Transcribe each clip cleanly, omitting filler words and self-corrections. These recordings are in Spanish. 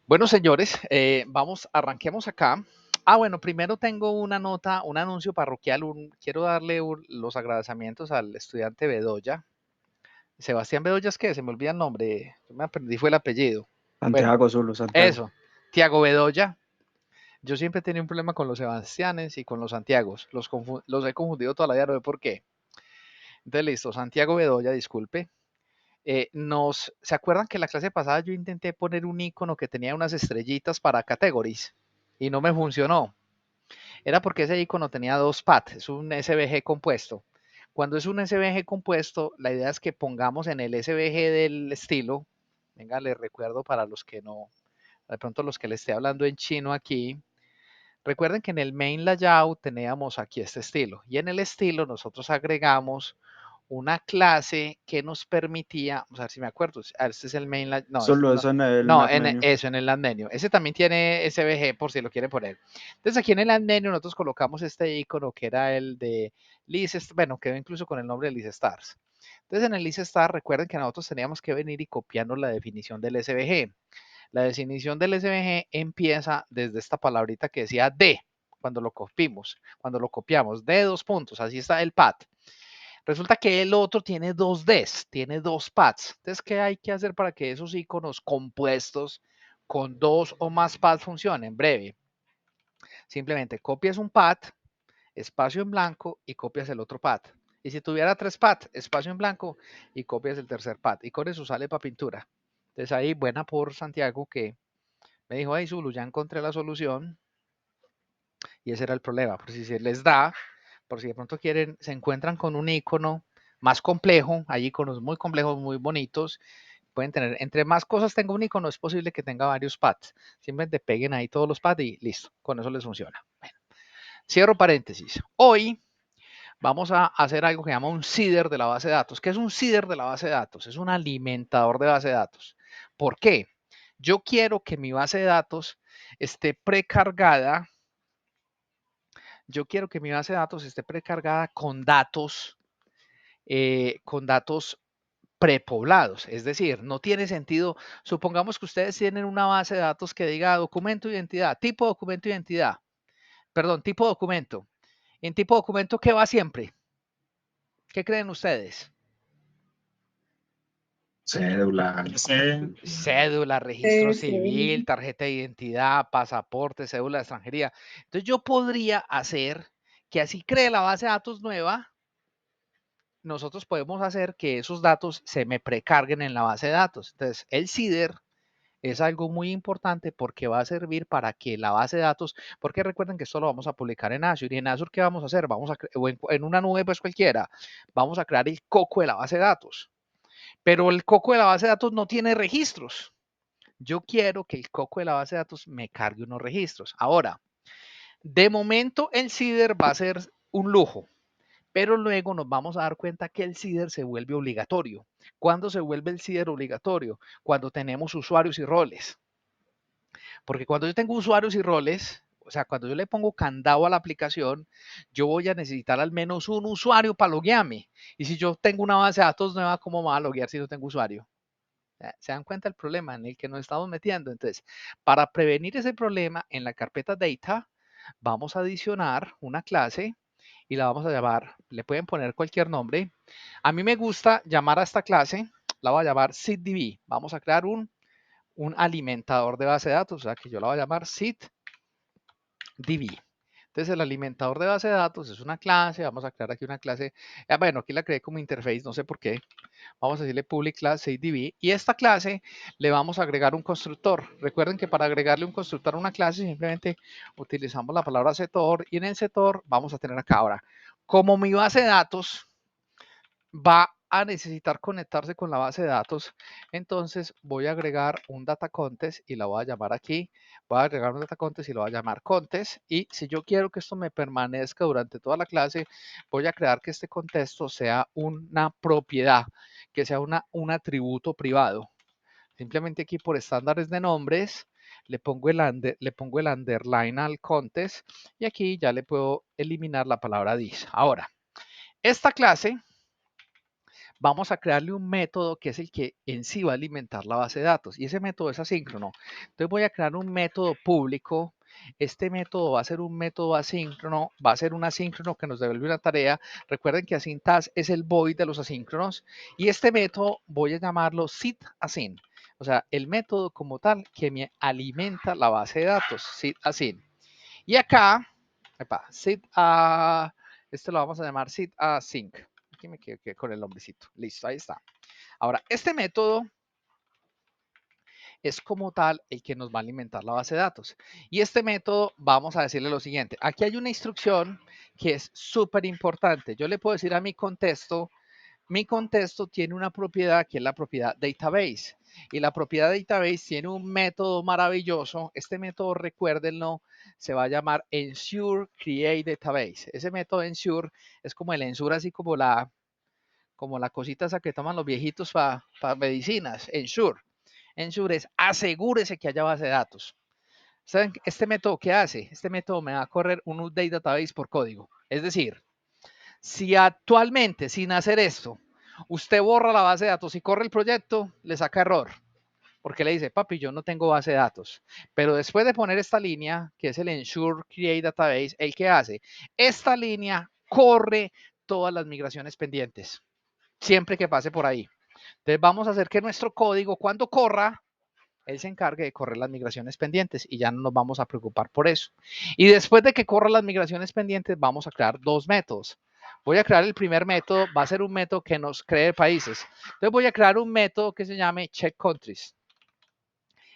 Bueno, señores, arranquemos acá. Bueno, primero tengo una nota, un anuncio parroquial. Quiero darle los agradecimientos al estudiante Bedoya. Sebastián Bedoya es que se me olvida el nombre, yo me aprendí fue el apellido. Bueno, Santiago, Zulu, Santiago. eso, Tiago Bedoya. Yo siempre he tenido un problema con los Sebastianes y con los Santiagos. Los he confundido toda la vida, no sé por qué. Entonces, listo, Santiago Bedoya, disculpe. ¿Se acuerdan que la clase pasada yo intenté poner un icono que tenía unas estrellitas para categories y no me funcionó? Era porque ese icono tenía dos paths, es un SVG compuesto. Cuando es un SVG compuesto, la idea es que pongamos en el SVG del estilo, venga, les recuerdo para los que no, de pronto los que le esté hablando en chino aquí, recuerden que en el main layout teníamos aquí este estilo y en el estilo nosotros agregamos una clase que nos permitía, vamos a ver si me acuerdo, este es el main, no, Solo no, eso en el no, nav menu. eso, en el land menu. Ese también tiene SVG por si lo quieren poner. Entonces aquí en el land menu nosotros colocamos este icono que era el de list, bueno, quedó incluso con el nombre de list stars. Entonces en el list star recuerden que nosotros teníamos que venir y copiarnos la definición del SVG. La definición del SVG empieza desde esta palabrita que decía D, cuando lo copiamos, D dos puntos, así está el path. Resulta que el otro tiene dos Ds, tiene dos paths. Entonces, ¿qué hay que hacer para que esos iconos compuestos con dos o más paths funcionen? Breve. Simplemente copias un path, espacio en blanco y copias el otro path. Y si tuviera tres paths, espacio en blanco y copias el tercer path. Y con eso sale para pintura. Entonces ahí, buena por Santiago que me dijo, hey Zulu, ya encontré la solución. Y ese era el problema. Por si se les da, por si de pronto quieren, se encuentran con un icono más complejo, hay iconos muy complejos, muy bonitos, pueden tener, entre más cosas tenga un icono, es posible que tenga varios pads. Simplemente peguen ahí todos los pads y listo, con eso les funciona. Bueno, cierro paréntesis. Hoy vamos a hacer algo que se llama un seeder de la base de datos. ¿Qué es un seeder de la base de datos? Es un alimentador de base de datos. ¿Por qué? Yo quiero que mi base de datos esté precargada. Yo quiero que mi base de datos esté precargada con datos prepoblados. Es decir, no tiene sentido. Supongamos que ustedes tienen una base de datos que diga documento identidad, tipo documento identidad, perdón, tipo documento. En tipo documento, ¿qué va siempre? ¿Qué creen ustedes? Cédula. Cédula, registro civil, Sí. tarjeta de identidad, pasaporte, cédula de extranjería. Entonces yo podría hacer que así cree la base de datos nueva, nosotros podemos hacer que esos datos se me precarguen en la base de datos. Entonces, el CIDR es algo muy importante porque va a servir para que la base de datos, porque recuerden que esto lo vamos a publicar en Azure, y en Azure, ¿qué vamos a hacer? O en una nube pues cualquiera, vamos a crear el coco de la base de datos. Pero el coco de la base de datos no tiene registros. Yo quiero que el coco de la base de datos me cargue unos registros. Ahora, de momento el CIDR va a ser un lujo. Pero luego nos vamos a dar cuenta que el CIDR se vuelve obligatorio. ¿Cuándo se vuelve el CIDR obligatorio? Cuando tenemos usuarios y roles. Porque cuando yo tengo usuarios y roles, o sea, cuando yo le pongo candado a la aplicación, yo voy a necesitar al menos un usuario para loguearme. Y si yo tengo una base de datos nueva, ¿cómo me va a loguear si no tengo usuario? ¿Se dan cuenta el problema en el que nos estamos metiendo? Entonces, para prevenir ese problema, en la carpeta data vamos a adicionar una clase y la vamos a llamar, le pueden poner cualquier nombre. A mí me gusta llamar a esta clase, la voy a llamar SITDB. Vamos a crear un alimentador de base de datos, o sea que yo la voy a llamar SITDB. Entonces el alimentador de base de datos es una clase, vamos a crear aquí una clase, bueno, aquí la creé como interface, no sé por qué, vamos a decirle public class SITDB y esta clase le vamos a agregar un constructor. Recuerden que para agregarle un constructor a una clase simplemente utilizamos la palabra setor y en el setor vamos a tener acá ahora, como mi base de datos va a necesitar conectarse con la base de datos, entonces voy a agregar un data contest y la voy a llamar aquí, voy a agregar un data contest y lo voy a llamar contest y si yo quiero que esto me permanezca durante toda la clase, voy a crear que este contexto sea una propiedad, que sea un atributo privado. Simplemente aquí por estándares de nombres le pongo el underline al contest y aquí ya le puedo eliminar la palabra this. Ahora, esta clase vamos a crearle un método que es el que en sí va a alimentar la base de datos y ese método es asíncrono. Entonces voy a crear un método público. Este método va a ser un método asíncrono, va a ser un asíncrono que nos devuelve una tarea. Recuerden que asyntax es el void de los asíncronos y este método voy a llamarlo setAsyn. O sea, el método como tal que me alimenta la base de datos, setAsyn. Y acá, este lo vamos a llamar setAsync. Aquí me quedé con el nombrecito. Listo, ahí está. Ahora, este método es como tal el que nos va a alimentar la base de datos. Y este método, vamos a decirle lo siguiente. Aquí hay una instrucción que es súper importante. Yo le puedo decir a mi contexto tiene una propiedad que es la propiedad database. Y la propiedad database tiene un método maravilloso. Este método, recuérdenlo, se va a llamar ensure create database. Ese método ensure es como el ensure, así como la cosita esa que toman los viejitos para medicinas. Ensure. Ensure es asegúrese que haya base de datos. ¿Saben este método qué hace? Este método me va a correr un update database por código. Es decir, si actualmente, sin hacer esto, usted borra la base de datos y corre el proyecto, le saca error. Porque le dice, papi, yo no tengo base de datos. Pero después de poner esta línea, que es el ensure create database, ¿el qué hace? Esta línea corre todas las migraciones pendientes, siempre que pase por ahí. Entonces vamos a hacer que nuestro código, cuando corra, él se encargue de correr las migraciones pendientes y ya no nos vamos a preocupar por eso. Y después de que corra las migraciones pendientes, vamos a crear dos métodos. Voy a crear el primer método, va a ser un método que nos cree países. Entonces voy a crear un método que se llame check countries.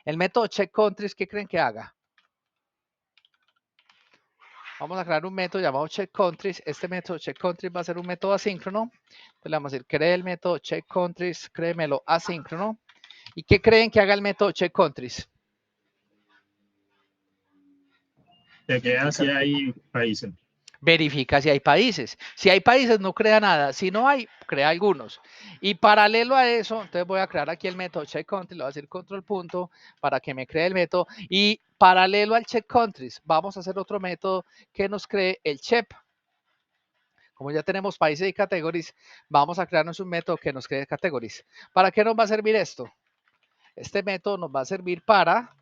El método check countries, ¿qué creen que haga? Vamos a crear un método llamado check countries. Este método check countries va a ser un método asíncrono. Entonces le vamos a decir, cree el método check countries, créemelo asíncrono. ¿Y qué creen que haga el método check countries? Te queda si hay países. Verifica si hay países. Si hay países, no crea nada. Si no hay, crea algunos. Y paralelo a eso, entonces voy a crear aquí el método check country, le voy a decir control punto para que me cree el método. Y paralelo al check countries, vamos a hacer otro método que nos cree el chep. Como ya tenemos países y categories, vamos a crearnos un método que nos cree categories. ¿Para qué nos va a servir esto? Este método nos va a servir para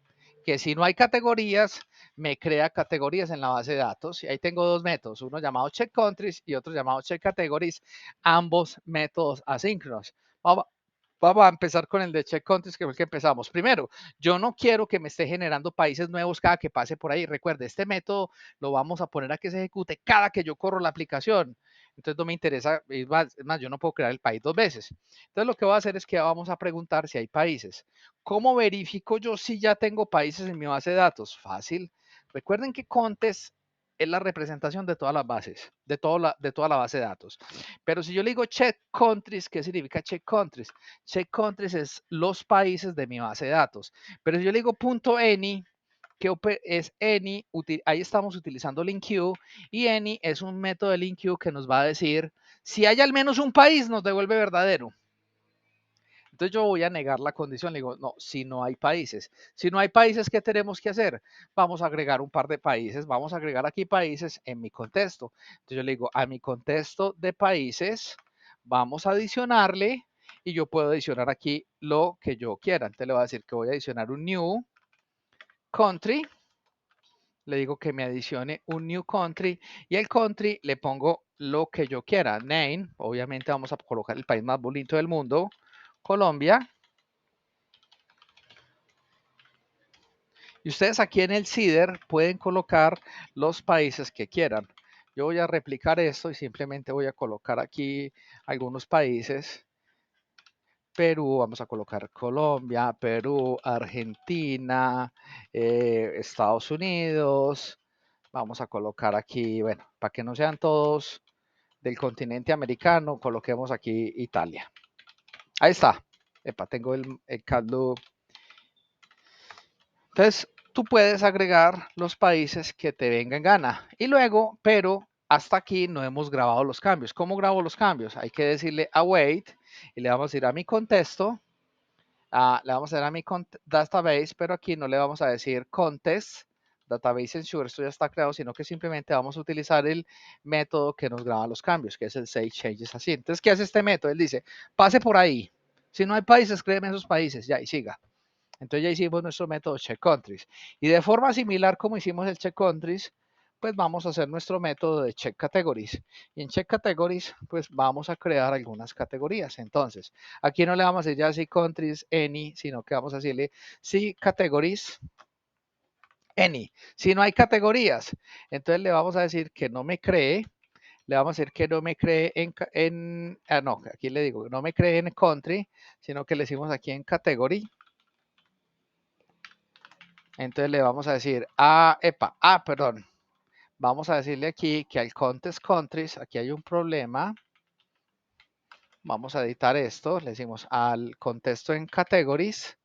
que si no hay categorías, me crea categorías en la base de datos. Y ahí tengo dos métodos, uno llamado check countries y otro llamado check categories, ambos métodos asíncronos. Vamos a empezar con el de check countries, que fue el que empezamos. Primero, yo no quiero que me esté generando países nuevos cada que pase por ahí. Recuerde, este método lo vamos a poner a que se ejecute cada que yo corro la aplicación. Entonces no me interesa, es más, yo no puedo crear el país dos veces. Entonces lo que voy a hacer es que vamos a preguntar si hay países. ¿Cómo verifico yo si ya tengo países en mi base de datos? Fácil. Recuerden que Contest es la representación de todas las bases, de toda la base de datos. Pero si yo le digo check countries, ¿qué significa check countries? Check countries es los países de mi base de datos. Pero si yo le digo .any, que es any, ahí estamos utilizando LinkQ y any es un método de LinkQ que nos va a decir si hay al menos un país, nos devuelve verdadero. Entonces yo voy a negar la condición, le digo, no, si no hay países. Si no hay países, ¿qué tenemos que hacer? Vamos a agregar un par de países, vamos a agregar aquí países en mi contexto. Entonces yo le digo, a mi contexto de países, vamos a adicionarle y yo puedo adicionar aquí lo que yo quiera. Entonces le voy a decir que voy a adicionar un new country. Le digo que me adicione un new country y el country le pongo lo que yo quiera. Name, obviamente vamos a colocar el país más bonito del mundo, Colombia. Y ustedes aquí en el CIDR pueden colocar los países que quieran. Yo voy a replicar esto y simplemente voy a colocar aquí algunos países. Perú, vamos a colocar Colombia, Perú, Argentina, Estados Unidos. Vamos a colocar aquí, bueno, para que no sean todos del continente americano, coloquemos aquí Italia. Ahí está. Epa, tengo el caldo. Entonces, tú puedes agregar los países que te vengan en gana. Y luego, pero hasta aquí no hemos grabado los cambios. ¿Cómo grabo los cambios? Hay que decirle await y le vamos a ir a mi contexto. Le vamos a ir a mi database, pero aquí no le vamos a decir contest database ensure, esto ya está creado, sino que simplemente vamos a utilizar el método que nos graba los cambios, que es el save changes así. Entonces, ¿qué hace este método? Él dice, pase por ahí. Si no hay países, créeme esos países, ya, y siga. Entonces ya hicimos nuestro método check countries. Y de forma similar como hicimos el check countries, pues vamos a hacer nuestro método de check categories. Y en check categories, pues vamos a crear algunas categorías. Entonces, aquí no le vamos a decir ya si countries, any, sino que vamos a decirle si categories, any. Si no hay categorías, entonces le vamos a decir que no me cree, le vamos a decir que no me cree no, aquí le digo, no me cree en country, sino que le decimos aquí en category. Entonces le vamos a decir, perdón, vamos a decirle aquí que al contest countries, aquí hay un problema. Vamos a editar esto, le decimos al contexto en categories,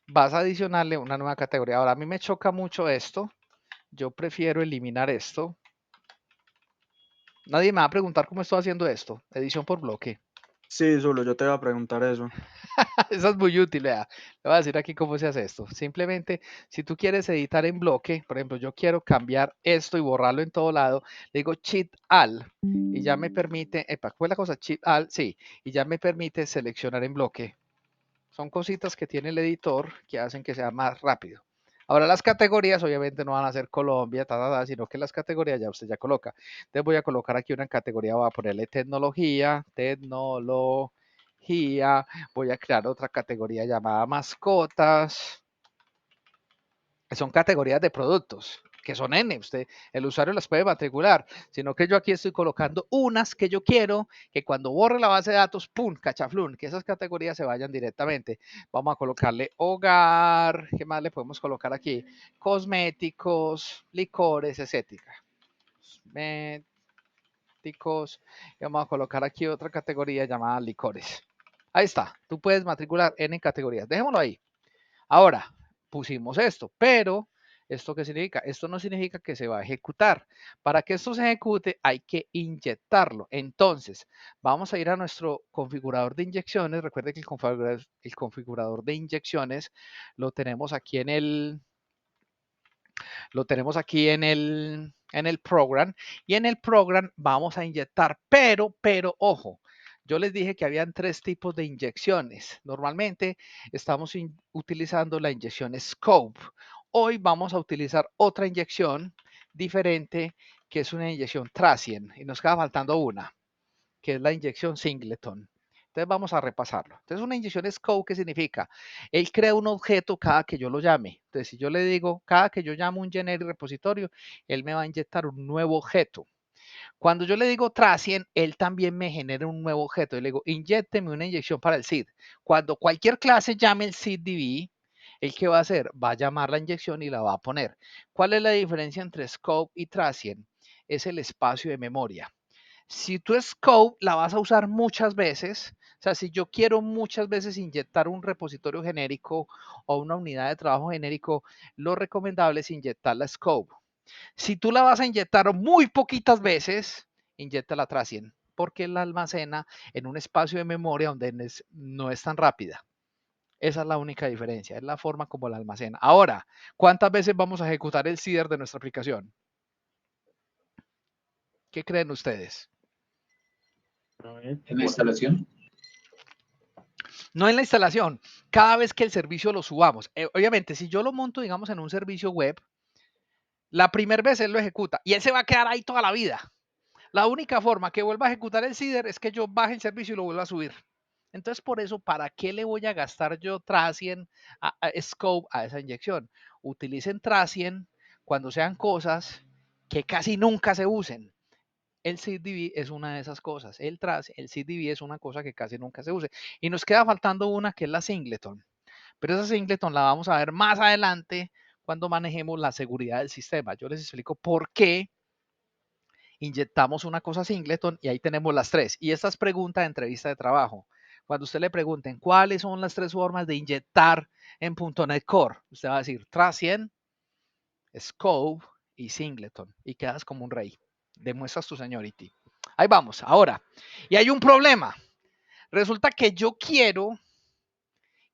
vas a adicionarle una nueva categoría. Ahora, a mí me choca mucho esto, yo prefiero eliminar esto. Nadie me va a preguntar cómo estoy haciendo esto, edición por bloque. Sí, solo yo te iba a preguntar eso. Eso es muy útil, vea. Le voy a decir aquí cómo se hace esto. Simplemente, si tú quieres editar en bloque, por ejemplo, yo quiero cambiar esto y borrarlo en todo lado, le digo Shift Alt y ya me permite, ¿cuál es la cosa? Shift Alt, sí, y ya me permite seleccionar en bloque. Son cositas que tiene el editor que hacen que sea más rápido. Ahora las categorías obviamente no van a ser Colombia, sino que las categorías ya usted ya coloca. Entonces voy a colocar aquí una categoría, voy a ponerle tecnología, voy a crear otra categoría llamada mascotas. Son categorías de productos, que son N, el usuario las puede matricular, sino que yo aquí estoy colocando unas que yo quiero que cuando borre la base de datos, ¡pum!, cachaflún, que esas categorías se vayan directamente. Vamos a colocarle hogar, ¿qué más le podemos colocar aquí? Cosméticos, licores, etcétera. Cosméticos, y vamos a colocar aquí otra categoría llamada licores. Ahí está, tú puedes matricular N categorías, dejémoslo ahí. Ahora, pusimos esto, pero ¿esto qué significa? Esto no significa que se va a ejecutar. Para que esto se ejecute hay que inyectarlo. Entonces, vamos a ir a nuestro configurador de inyecciones. Recuerde que el configurador de inyecciones lo tenemos aquí en el program, y en el program vamos a inyectar, pero ojo, yo les dije que habían 3 tipos de inyecciones. Normalmente estamos utilizando la inyección Scope. Hoy vamos a utilizar otra inyección diferente, que es una inyección Tracient, y nos queda faltando una, que es la inyección Singleton. Entonces vamos a repasarlo. Entonces una inyección Scope, ¿qué significa? Él crea un objeto cada que yo lo llame. Entonces si yo le digo, cada que yo llamo un generic repositorio, él me va a inyectar un nuevo objeto. Cuando yo le digo Tracient, él también me genera un nuevo objeto. Y le digo, inyécteme una inyección para el seed. Cuando cualquier clase llame el seedDB, ¿el qué va a hacer? Va a llamar la inyección y la va a poner. ¿Cuál es la diferencia entre Scope y Tracient? Es el espacio de memoria. Si tu Scope la vas a usar muchas veces, o sea, si yo quiero muchas veces inyectar un repositorio genérico o una unidad de trabajo genérico, lo recomendable es inyectar la Scope. Si tú la vas a inyectar muy poquitas veces, inyecta la Tracient, porque la almacena en un espacio de memoria donde no es tan rápida. Esa es la única diferencia, es la forma como la almacena. Ahora, ¿cuántas veces vamos a ejecutar el CIDR de nuestra aplicación? ¿Qué creen ustedes? En la instalación. No en la instalación, cada vez que el servicio lo subamos. Obviamente, si yo lo monto, digamos, en un servicio web, la primera vez él lo ejecuta y él se va a quedar ahí toda la vida. La única forma que vuelva a ejecutar el CIDR es que yo baje el servicio y lo vuelva a subir. Entonces, por eso, ¿para qué le voy a gastar yo Tracient, Scope a esa inyección? Utilicen Tracient cuando sean cosas que casi nunca se usen. El seedDB es una de esas cosas. El seedDB es una cosa que casi nunca se use. Y nos queda faltando una que es la Singleton. Pero esa Singleton la vamos a ver más adelante cuando manejemos la seguridad del sistema. Yo les explico por qué inyectamos una cosa Singleton y ahí tenemos las 3. Y esta es pregunta de entrevista de trabajo. Cuando usted le pregunten cuáles son las 3 formas de inyectar en .NET Core, usted va a decir Tracient, Scope y Singleton. Y quedas como un rey. Demuestras tu seniority. Ahí vamos, ahora. Y hay un problema. Resulta que yo quiero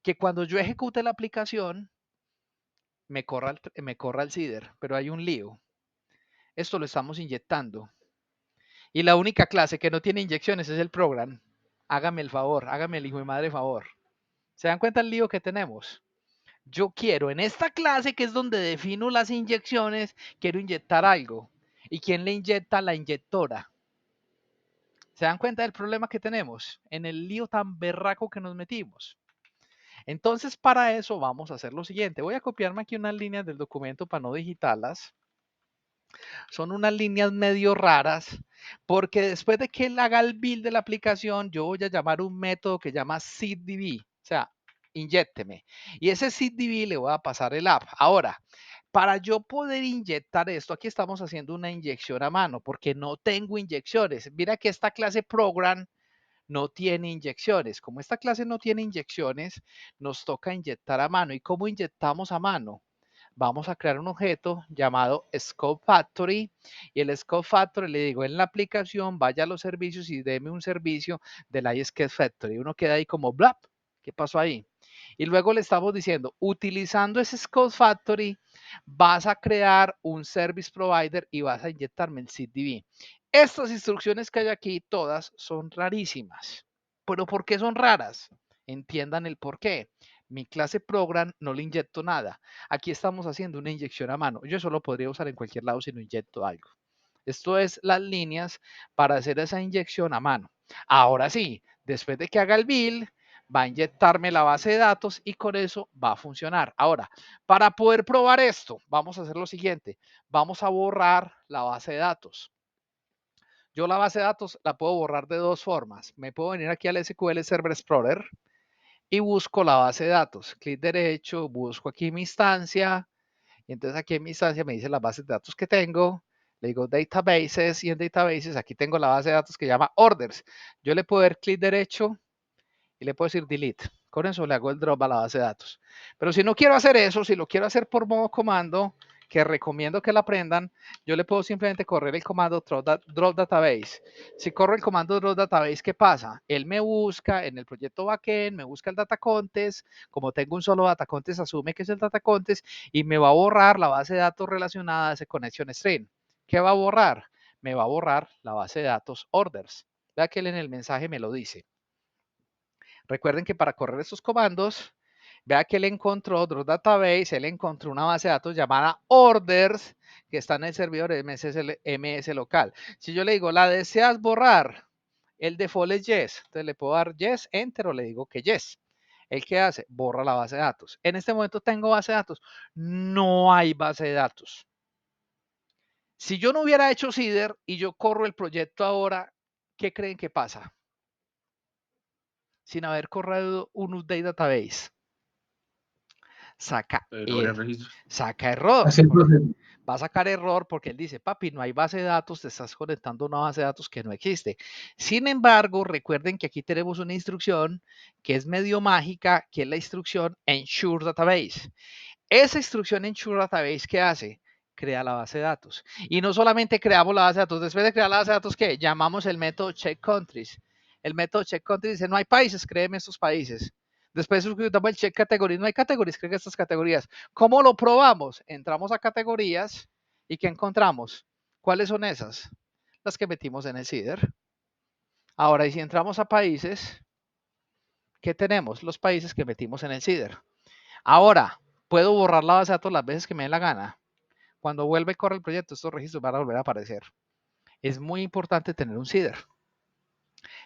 que cuando yo ejecute la aplicación, me corra el CIDR, pero hay un lío. Esto lo estamos inyectando. Y la única clase que no tiene inyecciones es el program. Hágame el favor, hágame el hijo de madre favor. ¿Se dan cuenta el lío que tenemos? Yo quiero en esta clase, que es donde defino las inyecciones, quiero inyectar algo. ¿Y quién le inyecta? La inyectora. ¿Se dan cuenta del problema que tenemos? En el lío tan berraco que nos metimos. Entonces, para eso vamos a hacer lo siguiente. Voy a copiarme aquí unas líneas del documento para no digitarlas. Son unas líneas medio raras, porque después de que él haga el build de la aplicación, yo voy a llamar un método que llama seedDB, o sea, inyécteme. Y ese seedDB le voy a pasar el app. Ahora, para yo poder inyectar esto, aquí estamos haciendo una inyección a mano, porque no tengo inyecciones. Mira que esta clase program no tiene inyecciones. Como esta clase no tiene inyecciones, nos toca inyectar a mano. ¿Y cómo inyectamos a mano? Vamos a crear un objeto llamado Scope Factory, y el Scope Factory le digo en la aplicación, vaya a los servicios y deme un servicio del iScope Factory. Uno queda ahí como blap, ¿qué pasó ahí? Y luego le estamos diciendo, utilizando ese Scope Factory, vas a crear un service provider y vas a inyectarme el seedDB. Estas instrucciones que hay aquí, todas son rarísimas. ¿Pero por qué son raras? Entiendan el por qué. Mi clase program no le inyecto nada. Aquí estamos haciendo una inyección a mano. Yo eso lo podría usar en cualquier lado si no inyecto algo. Esto es las líneas para hacer esa inyección a mano. Ahora sí, después de que haga el build, va a inyectarme la base de datos y con eso va a funcionar. Ahora, para poder probar esto, vamos a hacer lo siguiente. Vamos a borrar la base de datos. Yo la base de datos la puedo borrar de dos formas. Me puedo venir aquí al SQL Server Explorer y busco la base de datos. Clic derecho, busco aquí mi instancia. Y entonces aquí en mi instancia me dice las bases de datos que tengo. Le digo Databases y en Databases aquí tengo la base de datos que llama Orders. Yo le puedo dar clic derecho y le puedo decir Delete. Con eso le hago el drop a la base de datos. Pero si no quiero hacer eso, si lo quiero hacer por modo comando, que recomiendo que la aprendan, yo le puedo simplemente correr el comando drop database. Si corro el comando drop database, ¿qué pasa? Él me busca en el proyecto backend, me busca el data contest, como tengo un solo data contest, asume que es el data contest y me va a borrar la base de datos relacionada a ese connection string. ¿Qué va a borrar? Me va a borrar la base de datos orders. Vea que él en el mensaje me lo dice. Recuerden que para correr estos comandos, vea que él encontró Drop Database, él encontró una base de datos llamada Orders que está en el servidor MS local. Si yo le digo, ¿la deseas borrar? El default es yes. Entonces le puedo dar yes, enter o le digo que yes. ¿El qué hace? Borra la base de datos. En este momento tengo base de datos. No hay base de datos. Si yo no hubiera hecho seeder y yo corro el proyecto ahora, ¿qué creen que pasa? Sin haber corrido un update database. Saca error. Va a sacar error porque él dice, papi, no hay base de datos, te estás conectando a una base de datos que no existe. Sin embargo, recuerden que aquí tenemos una instrucción que es medio mágica, que es la instrucción ensure database. Esa instrucción ensure database, ¿qué hace? Crea la base de datos. Y no solamente creamos la base de datos, después de crear la base de datos, ¿qué? Llamamos el método check countries. El método check countries dice, no hay países, créeme estos países. Después ejecutamos el check categories, no hay categorías, creen estas categorías. ¿Cómo lo probamos? Entramos a categorías y ¿qué encontramos? ¿Cuáles son esas? Las que metimos en el seeder. Ahora, y si entramos a países, ¿qué tenemos? Los países que metimos en el seeder. Ahora, ¿puedo borrar la base de datos las veces que me dé la gana? Cuando vuelva y corre el proyecto, estos registros van a volver a aparecer. Es muy importante tener un seeder.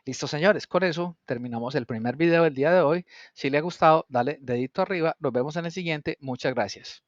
Listo, señores, con eso terminamos el primer video del día de hoy. Si le ha gustado, dale dedito arriba. Nos vemos en el siguiente. Muchas gracias.